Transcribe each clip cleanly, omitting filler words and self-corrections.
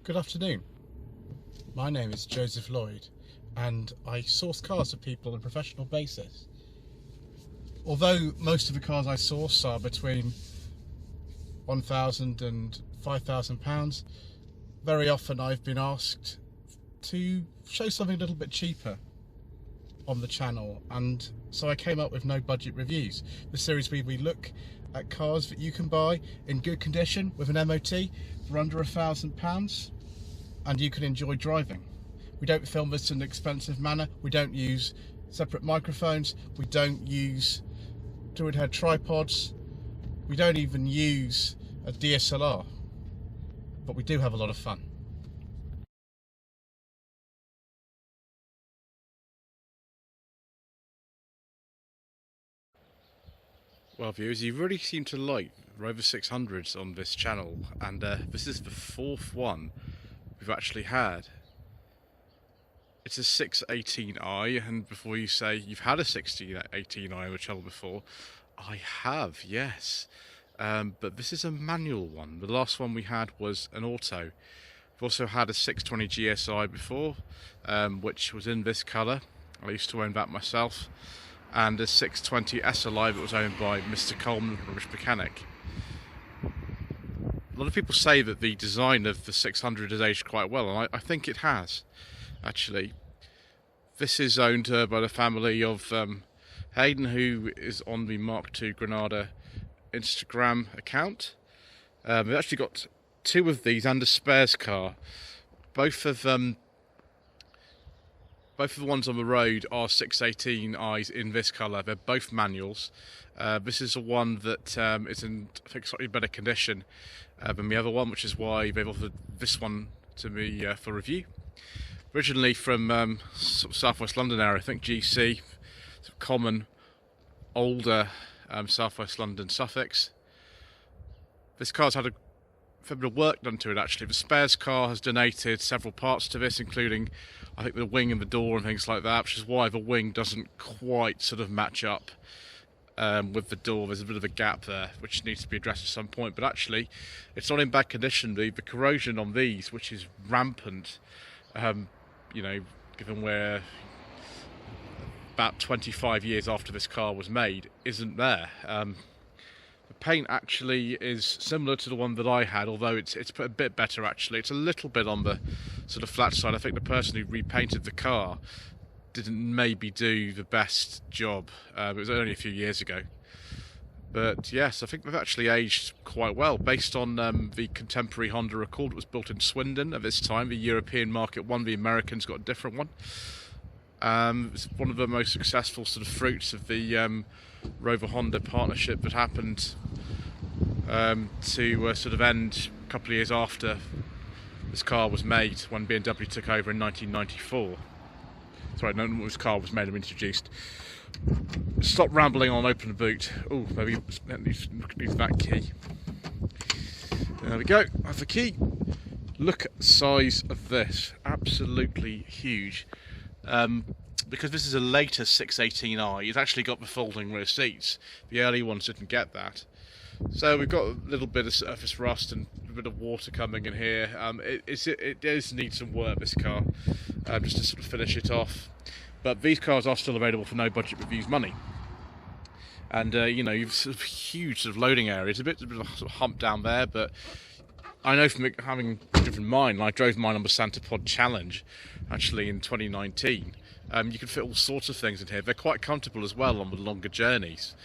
Good afternoon. My name is Joseph Lloyd and I source cars for people on a professional basis. Although most of the cars I source are between £1,000 and £5,000, very often I've been asked to show something a little bit cheaper on the channel, and so I came up with No Budget Reviews, the series where we look at cars that you can buy in good condition with an MOT for under £1,000 and you can enjoy driving. We don't film this in an expensive manner, we don't use separate microphones, we don't use dual head tripods, we don't even use a DSLR, but we do have a lot of fun. Well viewers, you really seem to like Rover 600s on this channel, and this is the fourth one we've actually had. It's a 618i, and before you say you've had a 618i on the channel before, I have, yes. But this is a manual one. The last one we had was an auto. We've also had a 620 GSI before, which was in this colour. I used to own that myself. And a 620 SLI that was owned by Mr. Coleman, a British mechanic. A lot of people say that the design of the 600 has aged quite well, and I think it has, actually. This is owned by the family of Hayden, who is on the Mark II Granada Instagram account. We've actually got two of these and a spares car. Both of the ones on the road are 618i's in this colour. They're both manuals. This is the one that is in, I think, slightly better condition than the other one, which is why they've offered this one to me for review. Originally from sort of southwest London area, I think GC, sort of common, older southwest London suffix. This car's had a fair bit of work done to it, actually. The spares car has donated several parts to this, including I think the wing and the door and things like that, which is why the wing doesn't quite sort of match up with the door. There's a bit of a gap there which needs to be addressed at some point, but actually it's not in bad condition. The corrosion on these, which is rampant, you know, given we're about 25 years after this car was made, isn't there. The paint actually is similar to the one that I had, although it's a bit better actually. It's a little bit on the sort of flat side. I think the person who repainted the car didn't maybe do the best job. It was only a few years ago. But yes, I think they've actually aged quite well based on the contemporary Honda Accord that was built in Swindon at this time. The European market won, the Americans got a different one. It's one of the most successful sort of fruits of the Rover Honda partnership that happened to sort of end a couple of years after this car was made, when BMW took over in 1994. Sorry, no, this car was made and introduced. Stop rambling on, open the boot. Oh, maybe needs that key. There we go, I have the key. Look at the size of this, absolutely huge. Because this is a later 618i, it's actually got the folding rear seats. The early ones didn't get that. So we've got a little bit of surface rust and a bit of water coming in here. It does need some work, this car, just to sort of finish it off. But these cars are still available for No Budget Reviews money. And you know, you've sort of huge sort of loading areas, a bit of a sort of hump down there, but I know from having driven mine, I drove mine on the Santa Pod Challenge actually in 2019. You can fit all sorts of things in here. They're quite comfortable as well on the longer journeys,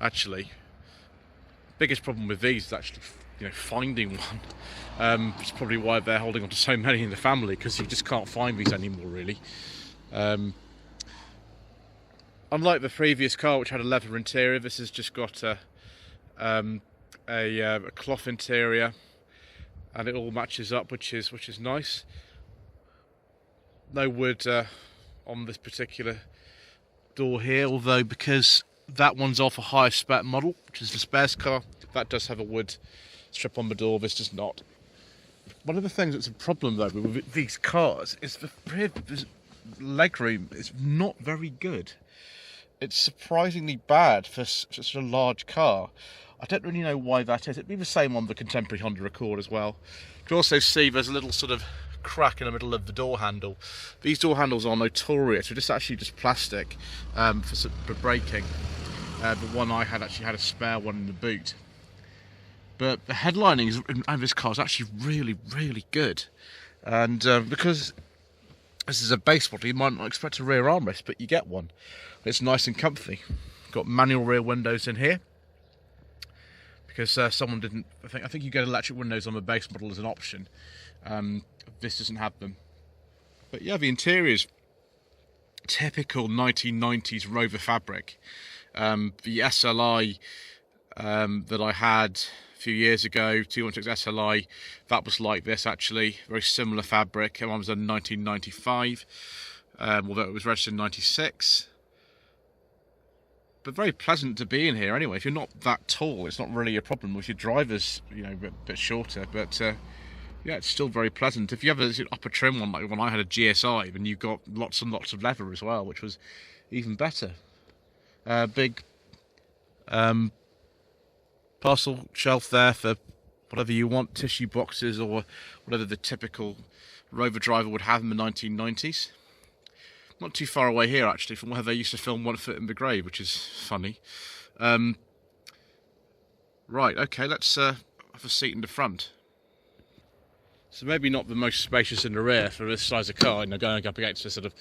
actually. Biggest problem with these is actually, you know, finding one. Which is probably why they're holding on to so many in the family, because you just can't find these anymore, really. Unlike the previous car, which had a leather interior, this has just got a cloth interior, and it all matches up, which is nice. No wood on this particular door here, although because that one's off a higher spec model, which is the spares car, that does have a wood strip on the door. This does not. One of the things that's a problem though with these cars is the rear legroom is not very good. it's surprisingly bad for such a large car. I don't really know why that is. It'd be the same on the contemporary Honda Accord as well. You can also see there's a little sort of crack in the middle of the door handle. These door handles are notorious. They're actually just plastic for braking. The one I had actually had a spare one in the boot. But the headlining in this car is actually really, really good. And because this is a base model, you might not expect a rear armrest, but you get one. It's nice and comfy. Got manual rear windows in here because someone didn't. I think you get electric windows on the base model as an option. This doesn't have them. But yeah, the interior's typical 1990s Rover fabric. The SLI that I had a few years ago, 216 SLI, that was like this actually. Very similar fabric. One was in 1995, although it was registered in 96. But very pleasant to be in here anyway. If you're not that tall, it's not really a problem. If your driver's, you know, a bit shorter, but yeah, it's still very pleasant. If you have an upper trim one, like when I had a GSI, then you've got lots and lots of leather as well, which was even better. Big parcel shelf there for whatever you want, tissue boxes or whatever the typical Rover driver would have in the 1990s. Not too far away here, actually, from where they used to film One Foot in the Grave, which is funny. Right, okay, let's have a seat in the front. So maybe not the most spacious in the rear for this size of car, you know, going up against a sort of,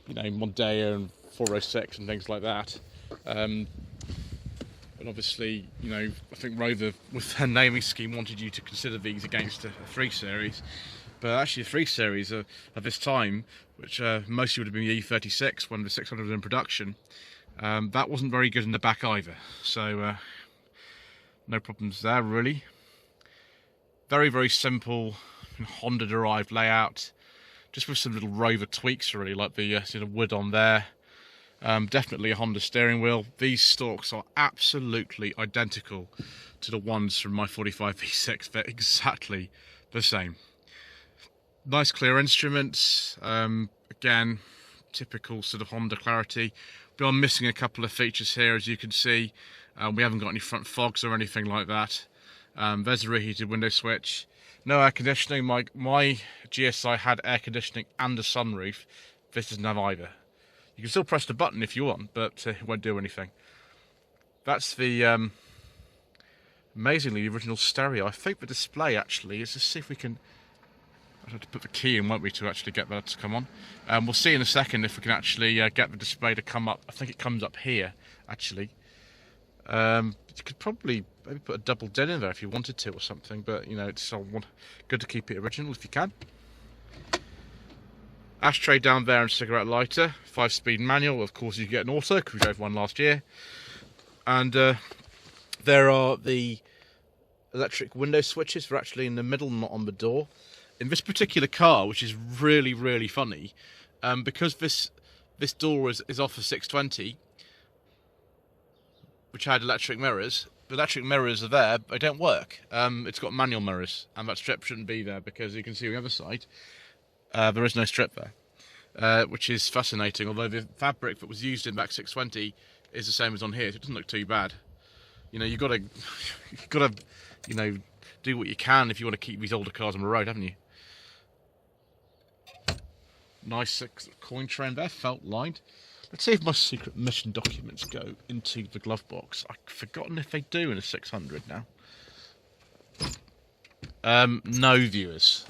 you know, Mondeo and 406 and things like that. And obviously, you know, I think Rover, with their naming scheme, wanted you to consider these against a 3 Series. But actually, the 3 Series at this time, which mostly would have been the E36 when the 600 was in production, that wasn't very good in the back either. So no problems there really. Very, very simple Honda-derived layout, just with some little Rover tweaks really, like the sort of wood on there. Definitely a Honda steering wheel. These stalks are absolutely identical to the ones from my 45 V6. They're exactly the same. Nice clear instruments, again, typical sort of Honda clarity. We are missing a couple of features here, as you can see. We haven't got any front fogs or anything like that. There's a reheated window switch. No air conditioning. My GSI had air conditioning and a sunroof. This doesn't have either. You can still press the button if you want, but it won't do anything. That's the, amazingly, the original stereo. I think the display actually is, let's see if we can, I'll have to put the key in, won't we, to actually get that to come on. We'll see in a second if we can actually get the display to come up. I think it comes up here, actually. You could probably maybe put a double din in there if you wanted to or something, but, you know, it's good to keep it original if you can. Ashtray down there and cigarette lighter. 5-speed manual, of course you get an auto, because we drove one last year. And there are the electric window switches. They're actually in the middle, not on the door. In this particular car, which is really, really funny, because this door is off a 620, which had electric mirrors. The electric mirrors are there, but they don't work. It's got manual mirrors, and that strip shouldn't be there, because you can see on the other side, there is no strip there, which is fascinating, although the fabric that was used in back 620 is the same as on here, so it doesn't look too bad. You know, you've got to, you know, do what you can if you want to keep these older cars on the road, haven't you? Nice coin trend there, felt lined. Let's see if my secret mission documents go into the glove box. I've forgotten if they do in a 600 now. No, viewers.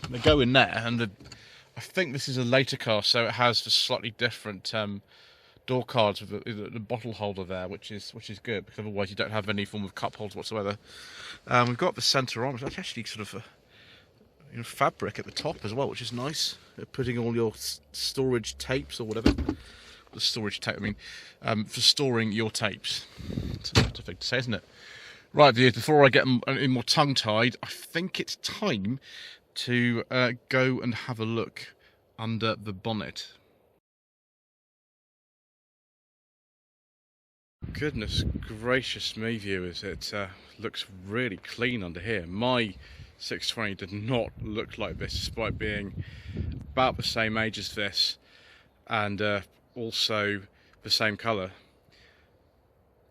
They go in there, and I think this is a later car, so it has the slightly different door cards with the bottle holder there, which is good, because otherwise you don't have any form of cup holders whatsoever. We've got the centre on, which is actually sort of a fabric at the top as well, which is nice. Putting all your storage tapes or whatever. The storage tape, I mean, for storing your tapes. It's a better thing to say, isn't it? Right, viewers, before I get any more tongue-tied, I think it's time to go and have a look under the bonnet. Goodness gracious me, viewers, it looks really clean under here. My 620 did not look like this, despite being about the same age as this, and also the same colour.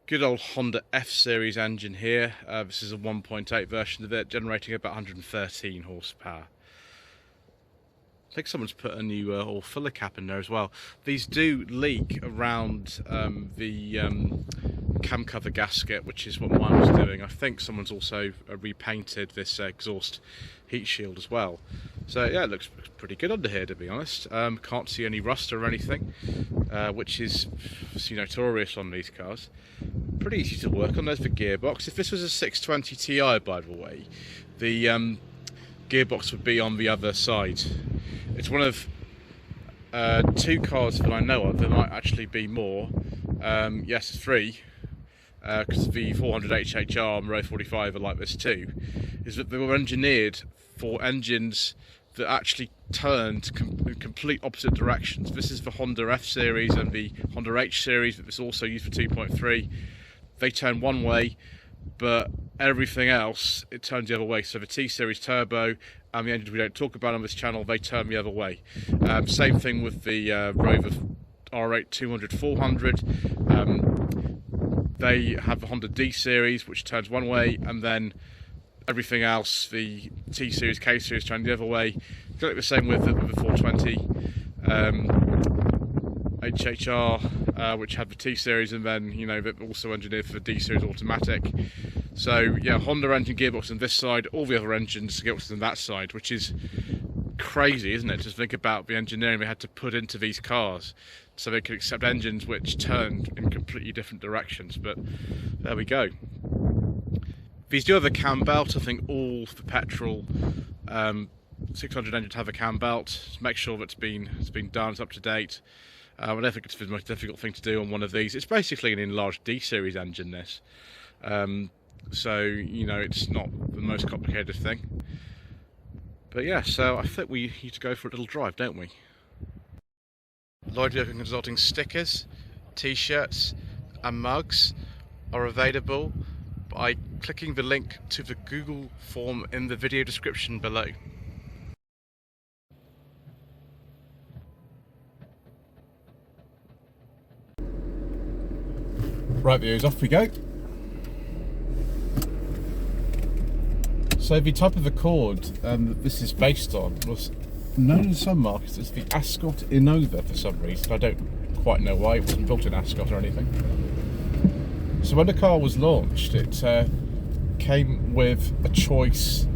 Good old Honda F series engine here. This is a 1.8 version of it, generating about 113 horsepower. I think someone's put a new oil filler cap in there as well. These do leak around the cam cover gasket, which is what mine was doing. I think someone's also repainted this exhaust heat shield as well. So yeah, it looks pretty good under here, to be honest. Can't see any rust or anything, which is notorious on these cars. Pretty easy to work on. There's the gearbox. If this was a 620 Ti, by the way, the gearbox would be on the other side. It's one of two cars that I know of. There might actually be more. Yes, three, because the 400 HHR and Rover 45 are like this too. Is that they were engineered for engines that actually turned in complete opposite directions. This is the Honda F series and the Honda H series, but it's also used for 2.3. They turn one way, but everything else, it turns the other way. So the T series turbo and the engines we don't talk about on this channel, they turn the other way. Same thing with the Rover R8 200 400. They have the Honda D series, which turns one way, and then everything else, the T series, K series, turn the other way. Exactly the same with the 420 HHR, which had the T series, and then they're also engineered for the D series automatic. So yeah, Honda engine gearbox on this side, all the other engines gearboxes on that side, which is crazy, isn't it? Just think about the engineering they had to put into these cars so they could accept engines which turned in completely different directions. But there we go. These do have a cam belt. I think all the petrol 600 engines have a cam belt. Just make sure that it's been done, it's up to date. I don't think it's the most difficult thing to do on one of these. It's basically an enlarged D series engine, this. So it's not the most complicated thing. But yeah, so I think we need to go for a little drive, don't we? Lloyd Vehicle Consulting stickers, t-shirts and mugs are available by clicking the link to the Google form in the video description below. Right, viewers, off we go. So the type of Accord that this is based on was known in some markets as the Ascot Innova for some reason. I don't quite know why. It wasn't built in Ascot or anything. So when the car was launched, it came with a choice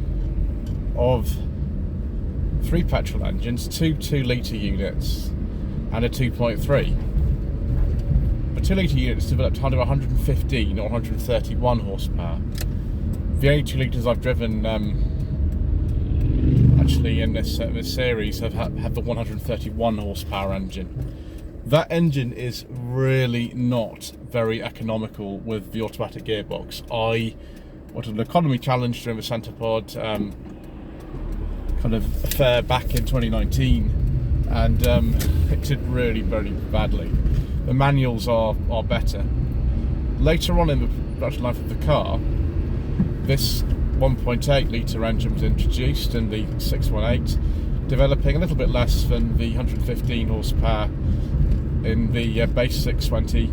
of 3 petrol engines, 2 2-litre units and a 2.3. The 2-litre units developed under 115 or 131 horsepower. The only 2 litres I've driven actually in this series have the 131 horsepower engine. That engine is really not very economical with the automatic gearbox. I wanted an economy challenge during the Centre Pod kind of affair back in 2019, and it did really very badly. The manuals are better. Later on in the production life of the car, this 1.8 litre engine was introduced in the 618, developing a little bit less than the 115 horsepower in the base 620,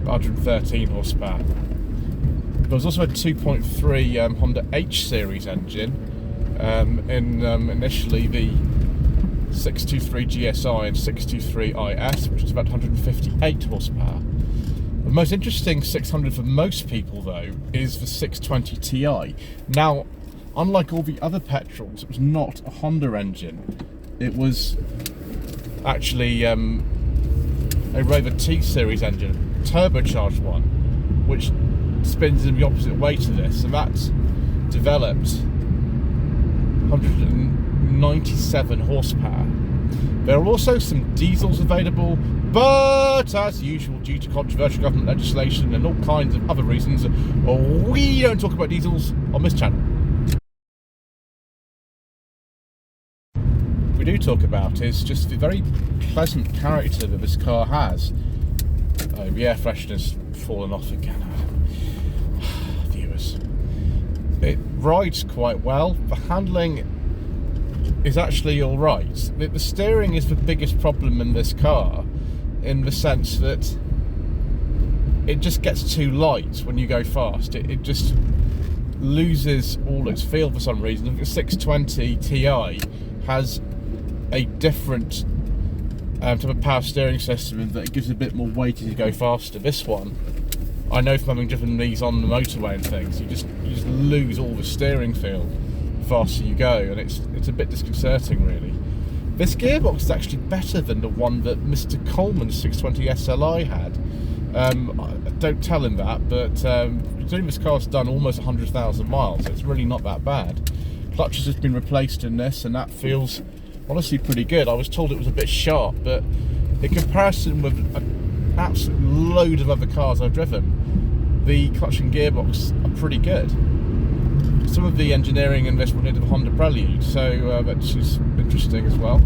113 horsepower. There was also a 2.3 Honda H series engine in initially the 623 GSI and 623 IS, which is about 158 horsepower. The most interesting 600 for most people, though, is the 620 Ti. Now, unlike all the other petrols, it was not a Honda engine. It was actually a Rover T series engine, turbocharged one, which spins in the opposite way to this, and that developed 197 horsepower. There are also some diesels available, but as usual, due to controversial government legislation and all kinds of other reasons, we don't talk about diesels on this channel. What we do talk about is just the very pleasant character that this car has. Oh, the air freshener's fallen off again. Viewers. It rides quite well. The handling is actually alright. The steering is the biggest problem in this car. in the sense that it just gets too light when you go fast. It just loses all its feel for some reason. The 620 Ti has a different type of power steering system, and that it gives a bit more weight as you go faster. This one, I know from having driven these on the motorway and things, you just lose all the steering feel the faster you go, and it's a bit disconcerting really. This gearbox is actually better than the one that Mr. Coleman's 620 SLI had. Don't tell him that, but considering this car's done almost 100,000 miles, it's really not that bad. Clutches have been replaced in this, and that feels honestly pretty good. I was told it was a bit sharp, but in comparison with an absolute load of other cars I've driven, the clutch and gearbox are pretty good. Some of the engineering in this were into the Honda Prelude, so which is interesting as well.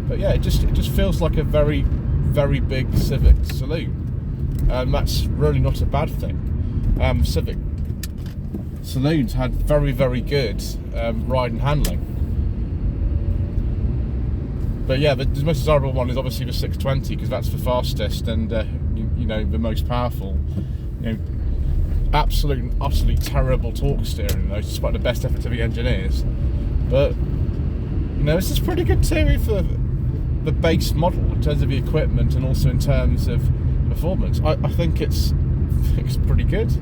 But yeah, it just feels like a very, very big Civic saloon. That's really not a bad thing. Civic saloons had very, very good ride and handling. But yeah, the most desirable one is obviously the 620, because that's the fastest and you know, the most powerful. You know, absolute and utterly terrible torque steering though, despite the best efforts of the engineers. But you know, this is pretty good too for the base model in terms of the equipment and also in terms of performance. I think it's pretty good.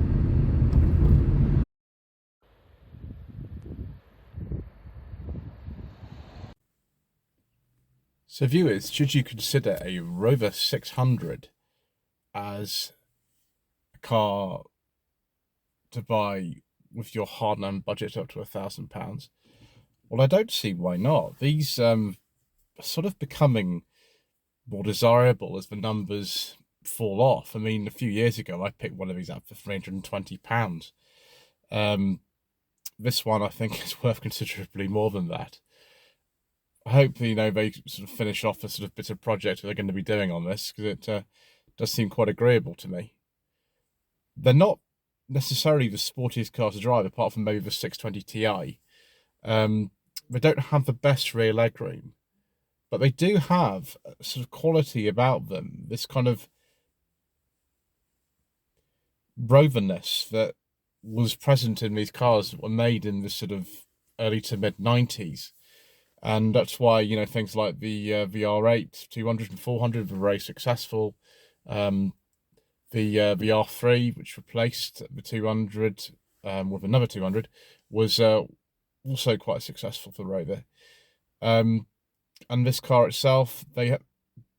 So viewers, should you consider a Rover 600 as a car to buy with your hard-earned budget up to £1,000? Well, I don't see why not. These are sort of becoming more desirable as the numbers fall off. I mean, a few years ago, I picked one of these up for £320. This one, I think, is worth considerably more than that. I hope, you know, they sort of finish off a sort of bit of project they're going to be doing on this, because it does seem quite agreeable to me. They're not necessarily the sportiest car to drive, apart from maybe the 620 Ti. They don't have the best rear legroom, but they do have a sort of quality about them, this kind of roverness that was present in these cars that were made in the sort of early to mid 90s. And that's why, you know, things like the R8 200 and 400 were very successful. The R3, which replaced the 200 with another 200, was also quite successful for Rover. And this car itself, they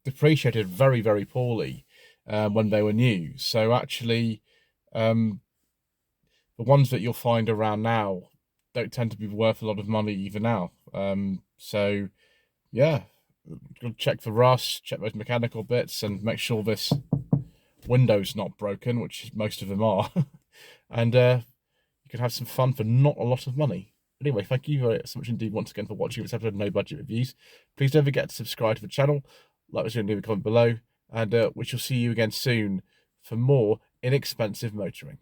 depreciated very, very poorly when they were new. So actually, the ones that you'll find around now don't tend to be worth a lot of money even now. So yeah, check for rust, check those mechanical bits, and make sure this window's not broken, which most of them are. And you can have some fun for not a lot of money. Anyway, thank you very so much indeed once again for watching this episode of No Budget Reviews. Please don't forget to subscribe to the channel, like this video, leave a comment below, and we shall see you again soon for more inexpensive motoring.